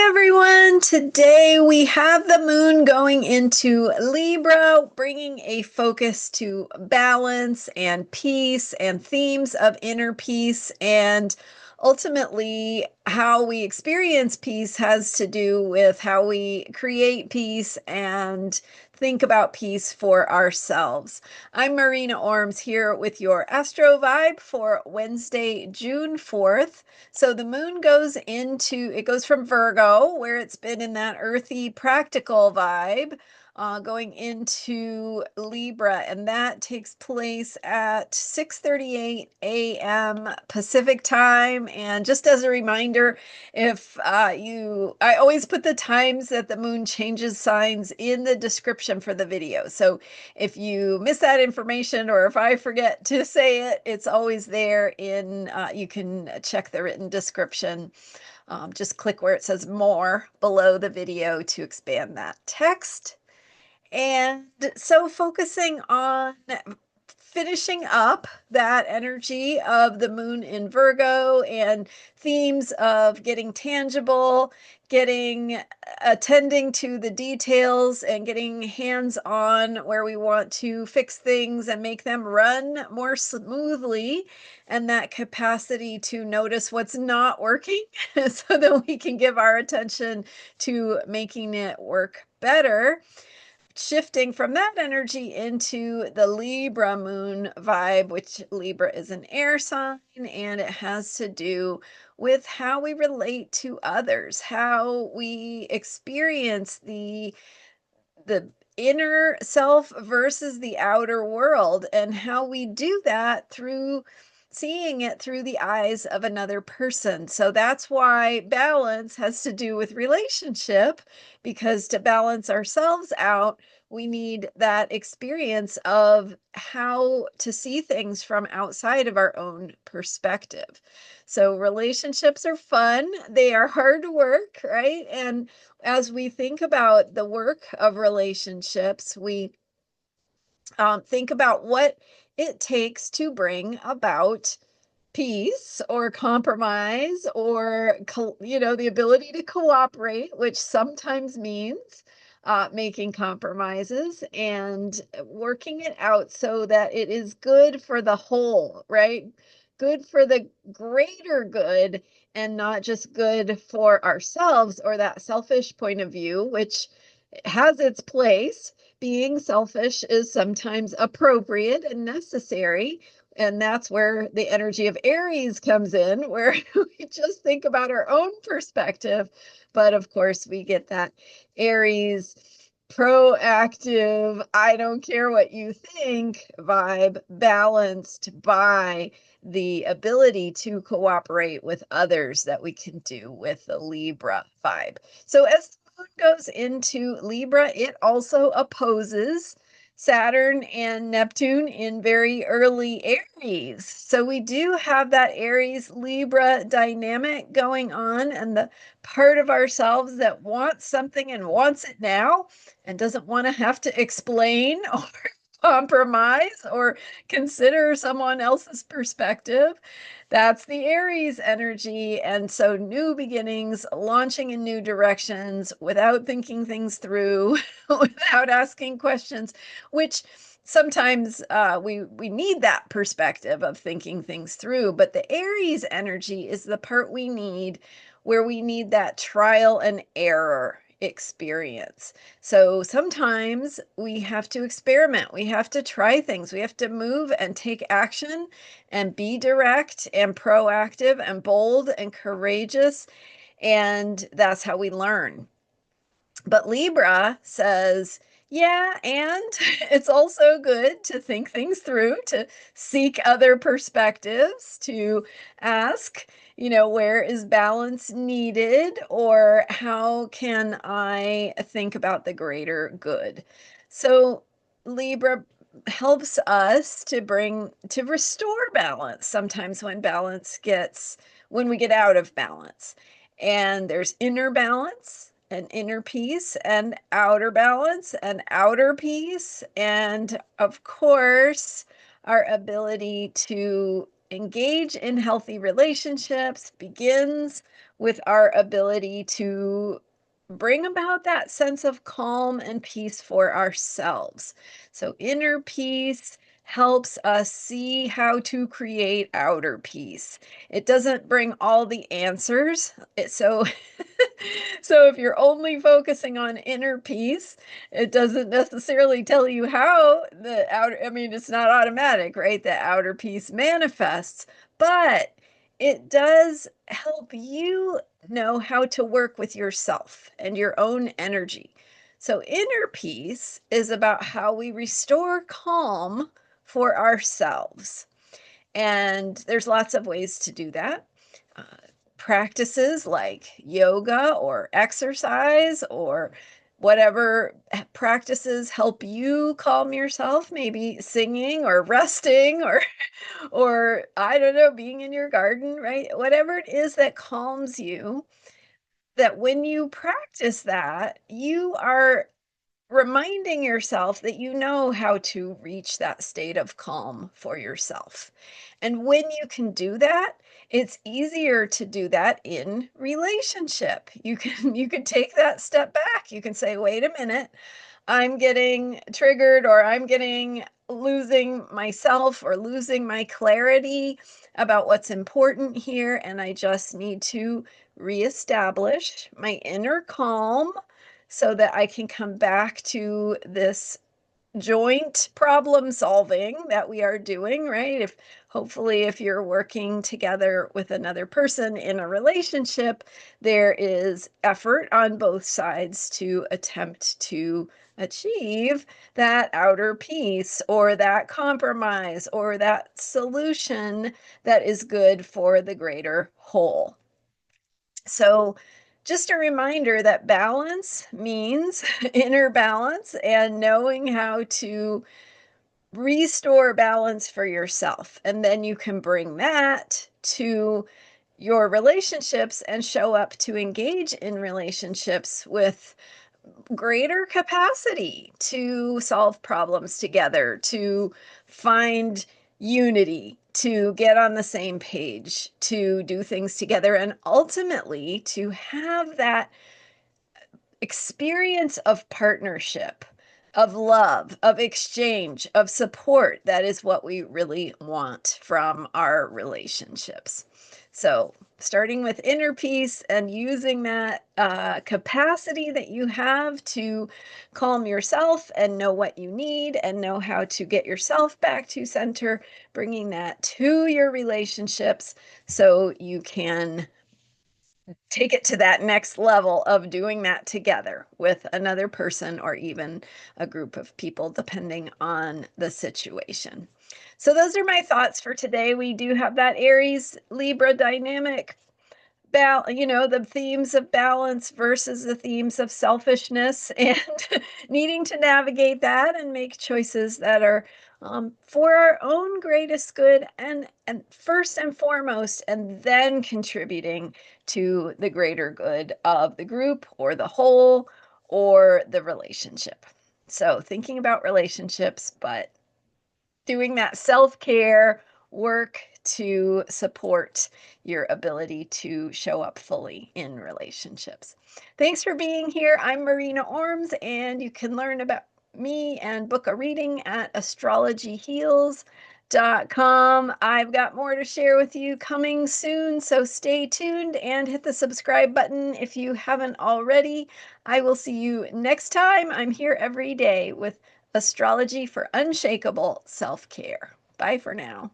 Hi everyone. Today we have the moon going into Libra, bringing a focus to balance and peace and themes of inner peace. And ultimately, how we experience peace has to do with how we create peace and think about peace for ourselves. I'm Marina Orms here with your Astro Vibe for Wednesday, June 4th. So the moon it goes from Virgo, where it's been in that earthy, practical vibe, going into Libra, and that takes place at 6:38 a.m. Pacific time. And just as a reminder, if I always put the times that the moon changes signs in the description for the video. So if you miss that information or if I forget to say it, it's always there you can check the written description. Just click where it says more below the video to expand that text. And so focusing on finishing up that energy of the moon in Virgo and themes of getting tangible, attending to the details and getting hands on where we want to fix things and make them run more smoothly, and that capacity to notice what's not working so that we can give our attention to making it work better. Shifting from that energy into the Libra moon vibe, which Libra is an air sign, and it has to do with how we relate to others, how we experience the inner self versus the outer world, and how we do that through seeing it through the eyes of another person. So that's why balance has to do with relationship, because to balance ourselves out, we need that experience of how to see things from outside of our own perspective. So relationships are fun. They are hard work, right? And as we think about the work of relationships, we think about what it takes to bring about peace or compromise or the ability to cooperate, which sometimes means making compromises and working it out so that it is good for the whole, right? Good for the greater good, and not just good for ourselves or that selfish point of view, which has its place. Being selfish is sometimes appropriate and necessary. And that's where the energy of Aries comes in, where we just think about our own perspective. But of course, we get that Aries proactive, I don't care what you think vibe, balanced by the ability to cooperate with others that we can do with the Libra vibe. So as the moon goes into Libra, it also opposes Saturn and Neptune in very early Aries. So we do have that Aries Libra dynamic going on, and the part of ourselves that wants something and wants it now and doesn't want to have to explain or compromise or consider someone else's perspective. That's the Aries energy. And so new beginnings, launching in new directions without thinking things through, without asking questions, which sometimes we need that perspective of thinking things through. But the Aries energy is the part we need, where we need that trial and error experience. So sometimes we have to experiment. We have to try things. We have to move and take action and be direct and proactive and bold and courageous. And that's how we learn. But Libra says, yeah, and it's also good to think things through, to seek other perspectives, to ask, where is balance needed, or how can I think about the greater good? So Libra helps us to restore balance sometimes when we get out of balance. And there's inner balance and inner peace, and outer balance and outer peace, and of course our ability to engage in healthy relationships begins with our ability to bring about that sense of calm and peace for ourselves. So, inner peace helps us see how to create outer peace. It doesn't bring all the answers. So, so if you're only focusing on inner peace, it doesn't necessarily tell you how the outer, I mean, it's not automatic, right? The outer peace manifests, but it does help you know how to work with yourself and your own energy. So, inner peace is about how we restore calm for ourselves. And there's lots of ways to do that. Uh, Practices like yoga or exercise or whatever practices help you calm yourself, maybe singing or resting or I don't know, being in your garden, right? Whatever it is that calms you, that when you practice that, you are reminding yourself that you know how to reach that state of calm for yourself. And when you can do that, it's easier to do that in relationship. You can take that step back. You can say, "Wait a minute. I'm getting triggered or I'm getting losing myself or losing my clarity about what's important here. And I just need to reestablish my inner calm so that I can come back to this joint problem solving that we are doing, right? If hopefully if you're working together with another person in a relationship, there is effort on both sides to attempt to achieve that outer peace or that compromise or that solution that is good for the greater whole. So, just a reminder that balance means inner balance and knowing how to restore balance for yourself. And then you can bring that to your relationships and show up to engage in relationships with greater capacity to solve problems together, to find unity, to get on the same page, to do things together, and ultimately to have that experience of partnership, of love, of exchange, of support. That is what we really want from our relationships. So, starting with inner peace and using that capacity that you have to calm yourself and know what you need and know how to get yourself back to center, bringing that to your relationships so you can take it to that next level of doing that together with another person or even a group of people, depending on the situation. So, those are my thoughts for today. We do have that Aries Libra dynamic. The themes of balance versus the themes of selfishness and needing to navigate that and make choices that are for our own greatest good and first and foremost, and then contributing to the greater good of the group or the whole or the relationship. So, thinking about relationships, but doing that self-care work to support your ability to show up fully in relationships. Thanks for being here. I'm Marina Orms, and you can learn about me and book a reading at astrologyheals.com. I've got more to share with you coming soon, so stay tuned and hit the subscribe button if you haven't already. I will see you next time. I'm here every day with Astrology for Unshakable Self-Care. Bye for now.